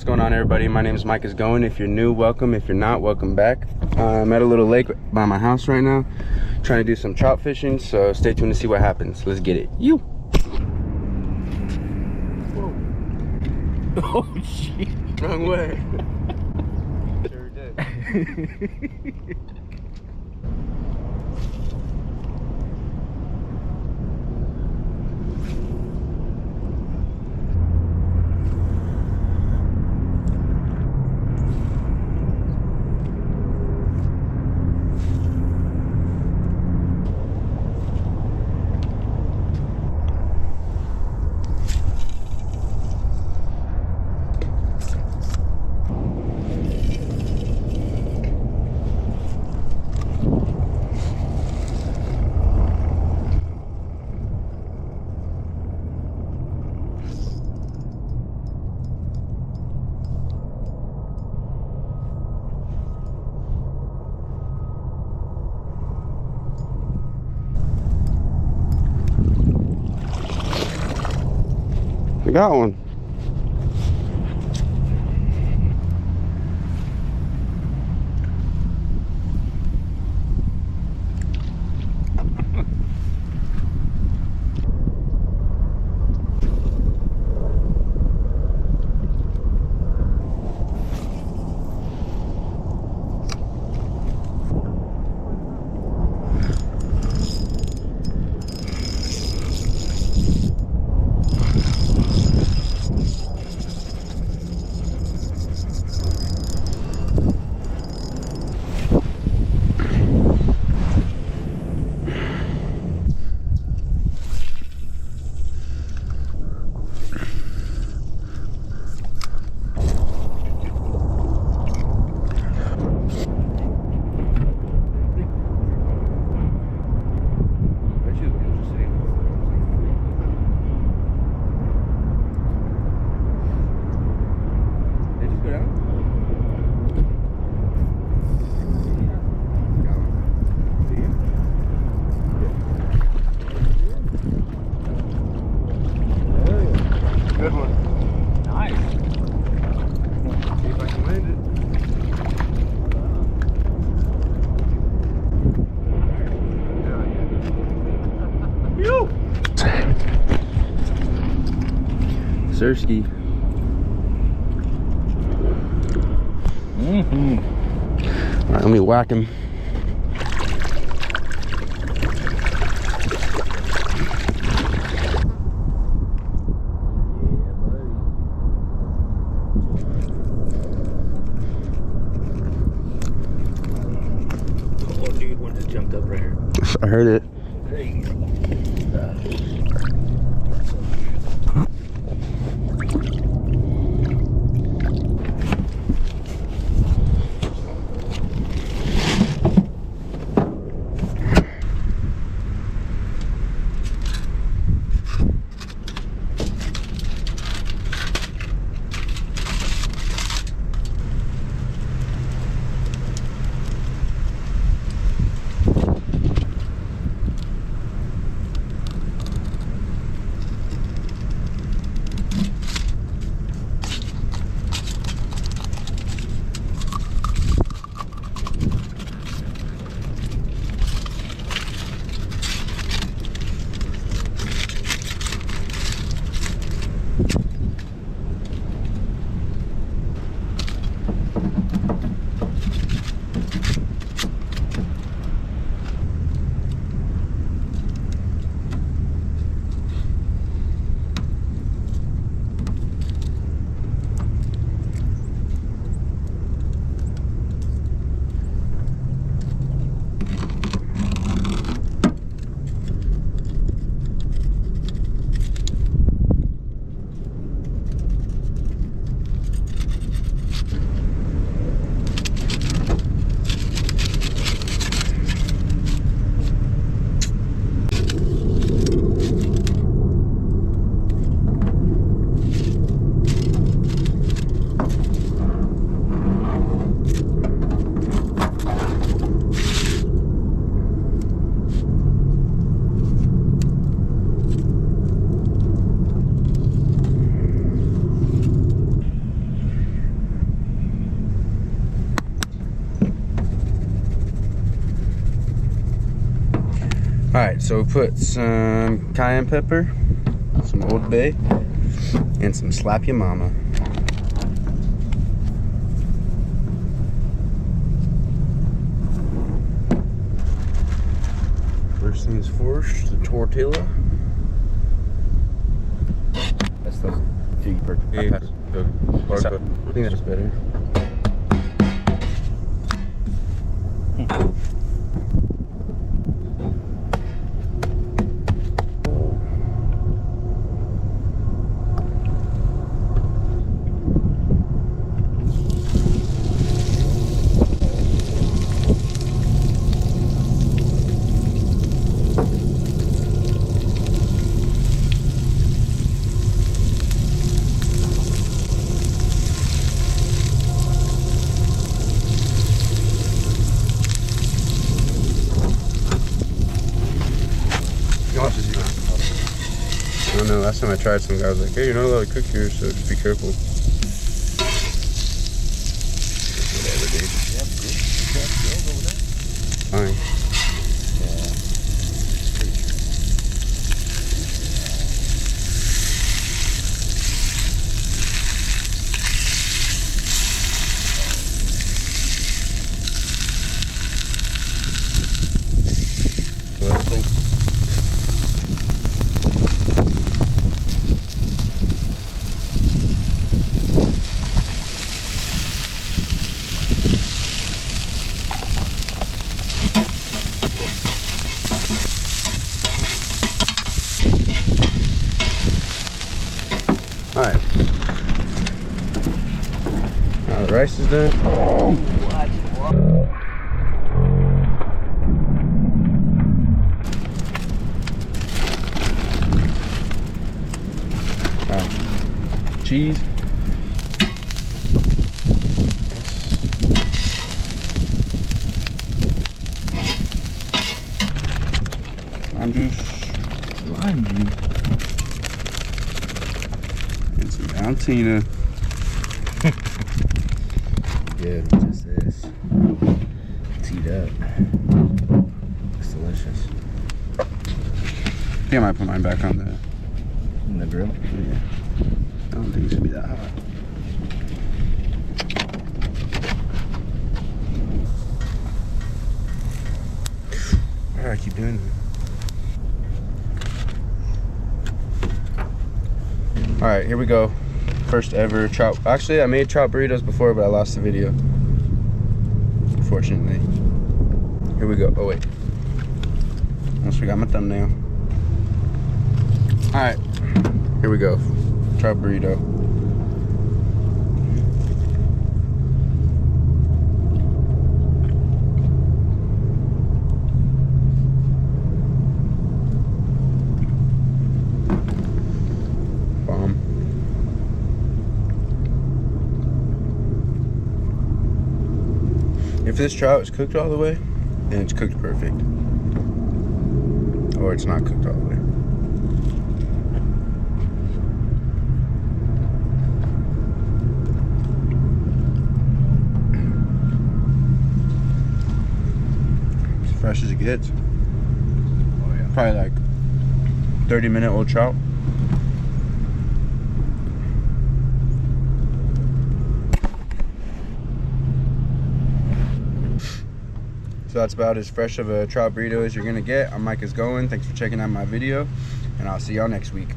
What's going on, everybody? My name is Micahs Goin. If you're new, welcome. If you're not, welcome back. I'm at a little lake by my house right now, trying to do some trout fishing, so stay tuned to see what happens. Let's get it. You. Whoa. Oh, shit. Wrong way. Sure did. I got one. Good one. Nice. See if I can land it. Yo! Sirski. All right, let me whack him. Jumped up right here. I heard it. Alright, so we put some cayenne pepper, some Old Bay, and some Slap Ya Mama. First things first, the tortilla. That's those figgy perk. I think that's better. I don't know, last time I tried, some guy was like, hey, you're not allowed to cook here, so just be careful. Whatever, dude. Fine. Alright. Now the rice is done. Cheese. Lime juice. Lime juice. And some Valentina. Good, just this. Teed up. It's delicious. I think I might put mine back on In the grill? yeah. I don't think it should be that hot. Why do I keep doing that? Alright, here we go. First ever trout. Actually, I made trout burritos before, but I lost the video. Unfortunately. Here we go. Oh, wait. Almost forgot my thumbnail. Alright, here we go. Trout burrito. Bomb. If this trout is cooked all the way, then it's cooked perfect. Or it's not cooked all the way. Fresh as it gets. Oh yeah. Probably like 30-minute old trout. So that's about as fresh of a trout burrito as you're gonna get. I'm Micahs Goin. Thanks for checking out my video, and I'll see y'all next week.